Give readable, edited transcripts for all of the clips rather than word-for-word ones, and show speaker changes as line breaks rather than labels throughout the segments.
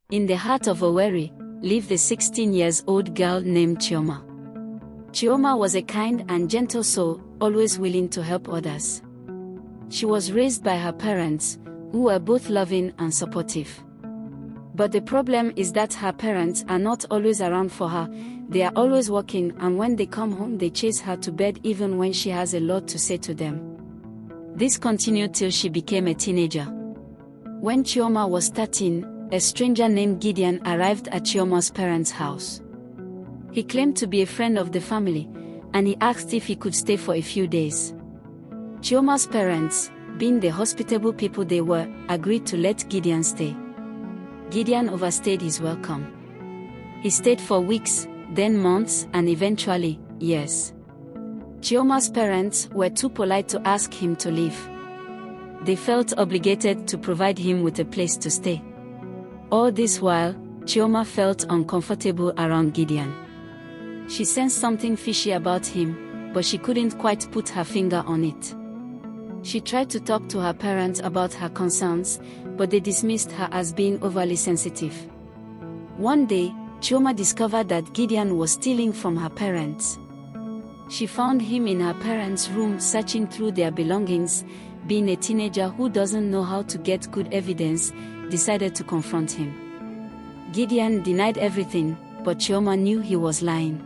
In the heart of Owerri, lived a 16-year-old girl named Chioma. Chioma was a kind and gentle soul, always willing to help others. She was raised by her parents, who were both loving and supportive. But the problem is that her parents are not always around for her. They are always working, and when they come home they chase her to bed even when she has a lot to say to them. This continued till she became a teenager. When Chioma was 13, a stranger named Gideon arrived at Chioma's parents' house. He claimed to be a friend of the family, and he asked if he could stay for a few days. Chioma's parents, being the hospitable people they were, agreed to let Gideon stay. Gideon overstayed his welcome. He stayed for weeks, then months, and eventually, years. Chioma's parents were too polite to ask him to leave. They felt obligated to provide him with a place to stay. All this while, Chioma felt uncomfortable around Gideon. She sensed something fishy about him, but she couldn't quite put her finger on it. She tried to talk to her parents about her concerns, but they dismissed her as being overly sensitive. One day, Chioma discovered that Gideon was stealing from her parents. She found him in her parents' room searching through their belongings. Being a teenager who doesn't know how to get good evidence, decided to confront him. Gideon denied everything, but Chioma knew he was lying.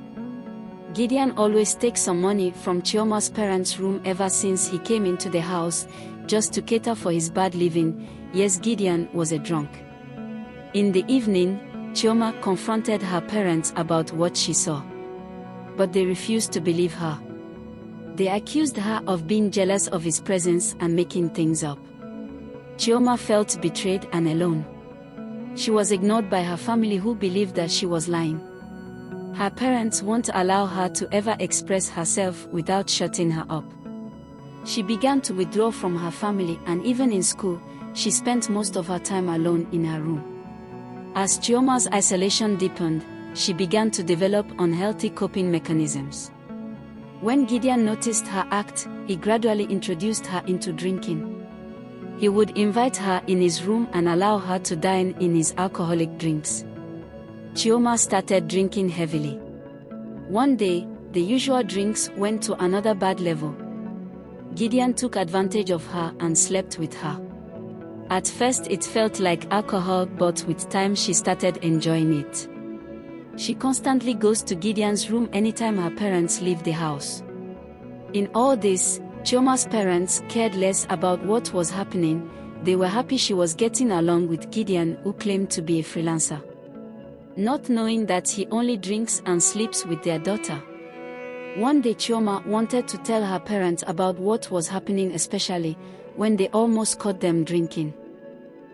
Gideon always takes some money from Chioma's parents' room ever since he came into the house, just to cater for his bad living. Yes, Gideon was a drunk. In the evening, Chioma confronted her parents about what she saw. But they refused to believe her. They accused her of being jealous of his presence and making things up. Chioma felt betrayed and alone. She was ignored by her family, who believed that she was lying. Her parents won't allow her to ever express herself without shutting her up. She began to withdraw from her family, and even in school, she spent most of her time alone in her room. As Chioma's isolation deepened, she began to develop unhealthy coping mechanisms. When Gideon noticed her act, he gradually introduced her into drinking. He would invite her in his room and allow her to dine in his alcoholic drinks. Chioma started drinking heavily. One day, the usual drinks went to another bad level. Gideon took advantage of her and slept with her. At first it felt like alcohol, but with time she started enjoying it. She constantly goes to Gideon's room anytime her parents leave the house. In all this, Chioma's parents cared less about what was happening. They were happy she was getting along with Gideon, who claimed to be a freelancer. Not knowing that he only drinks and sleeps with their daughter. One day Chioma wanted to tell her parents about what was happening, especially when they almost caught them drinking.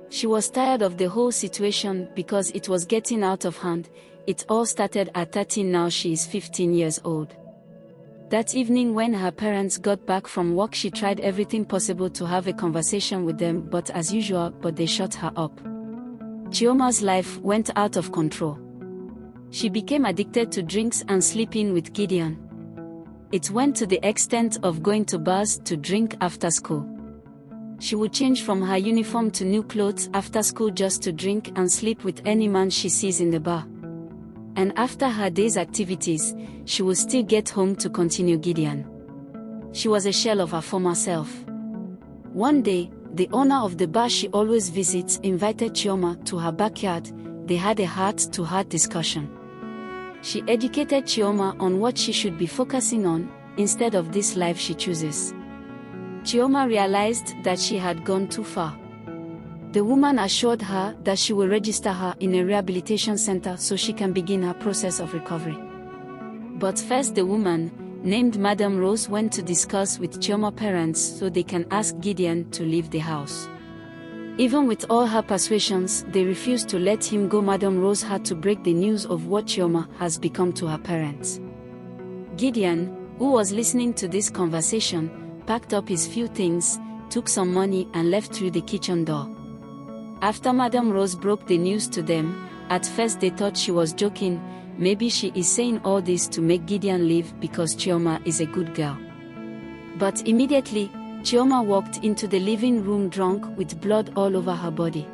She was tired of the whole situation because it was getting out of hand. It all started at 13, now she is 15 years old. That evening when her parents got back from work, she tried everything possible to have a conversation with them, but as usual, they shut her up. Chioma's life went out of control. She became addicted to drinks and sleeping with Gideon. It went to the extent of going to bars to drink after school. She would change from her uniform to new clothes after school just to drink and sleep with any man she sees in the bar. And after her day's activities, she would still get home to continue Gideon. She was a shell of her former self. One day, the owner of the bar she always visits invited Chioma to her backyard. They had a heart-to-heart discussion. She educated Chioma on what she should be focusing on, instead of this life she chooses. Chioma realized that she had gone too far. The woman assured her that she will register her in a rehabilitation center so she can begin her process of recovery. But first the woman, named Madam Rose, went to discuss with Chioma's parents so they can ask Gideon to leave the house. Even with all her persuasions, they refused to let him go. Madam Rose had to break the news of what Chioma has become to her parents. Gideon, who was listening to this conversation, packed up his few things, took some money and left through the kitchen door. After Madam Rose broke the news to them, at first they thought she was joking. Maybe she is saying all this to make Gideon leave because Chioma is a good girl. But immediately, Chioma walked into the living room drunk with blood all over her body.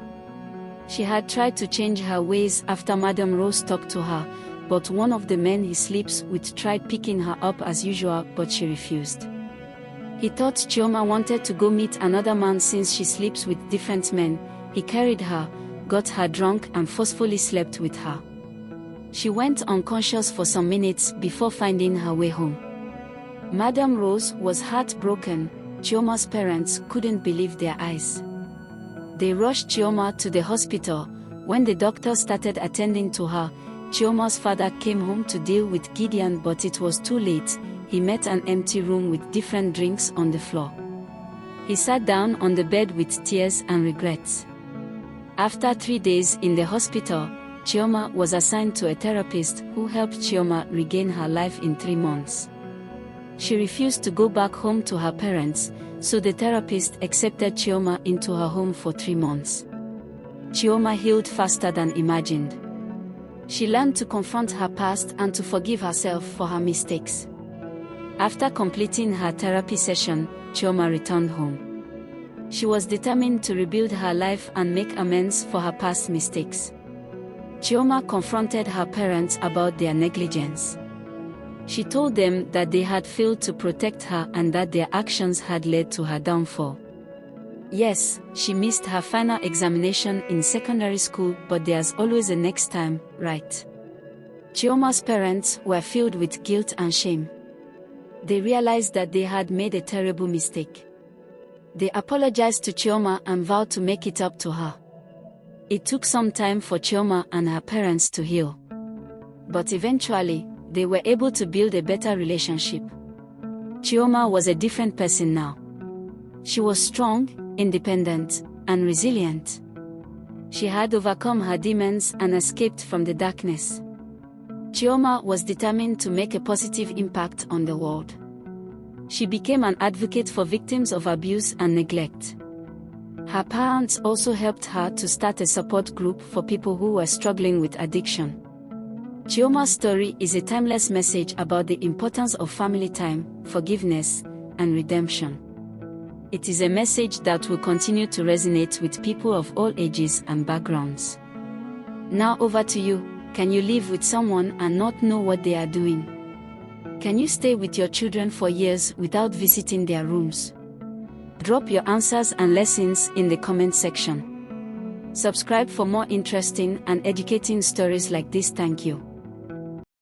She had tried to change her ways after Madame Rose talked to her, but one of the men he sleeps with tried picking her up as usual, but she refused. He thought Chioma wanted to go meet another man since she sleeps with different men. He carried her, got her drunk and forcefully slept with her. She went unconscious for some minutes before finding her way home. Madame Rose was heartbroken. Chioma's parents couldn't believe their eyes. They rushed Chioma to the hospital. When the doctor started attending to her, Chioma's father came home to deal with Gideon, but it was too late. He met an empty room with different drinks on the floor. He sat down on the bed with tears and regrets. After 3 days in the hospital, Chioma was assigned to a therapist who helped Chioma regain her life in 3 months. She refused to go back home to her parents, so the therapist accepted Chioma into her home for 3 months. Chioma healed faster than imagined. She learned to confront her past and to forgive herself for her mistakes. After completing her therapy session, Chioma returned home. She was determined to rebuild her life and make amends for her past mistakes. Chioma confronted her parents about their negligence. She told them that they had failed to protect her and that their actions had led to her downfall. Yes, she missed her final examination in secondary school, but there's always a next time, right? Chioma's parents were filled with guilt and shame. They realized that they had made a terrible mistake. They apologized to Chioma and vowed to make it up to her. It took some time for Chioma and her parents to heal. But eventually, they were able to build a better relationship. Chioma was a different person now. She was strong, independent, and resilient. She had overcome her demons and escaped from the darkness. Chioma was determined to make a positive impact on the world. She became an advocate for victims of abuse and neglect. Her parents also helped her to start a support group for people who were struggling with addiction. Chioma's story is a timeless message about the importance of family time, forgiveness, and redemption. It is a message that will continue to resonate with people of all ages and backgrounds. Now over to you. Can you live with someone and not know what they are doing? Can you stay with your children for years without visiting their rooms? Drop your answers and lessons in the comment section. Subscribe for more interesting and educating stories like this. Thank you.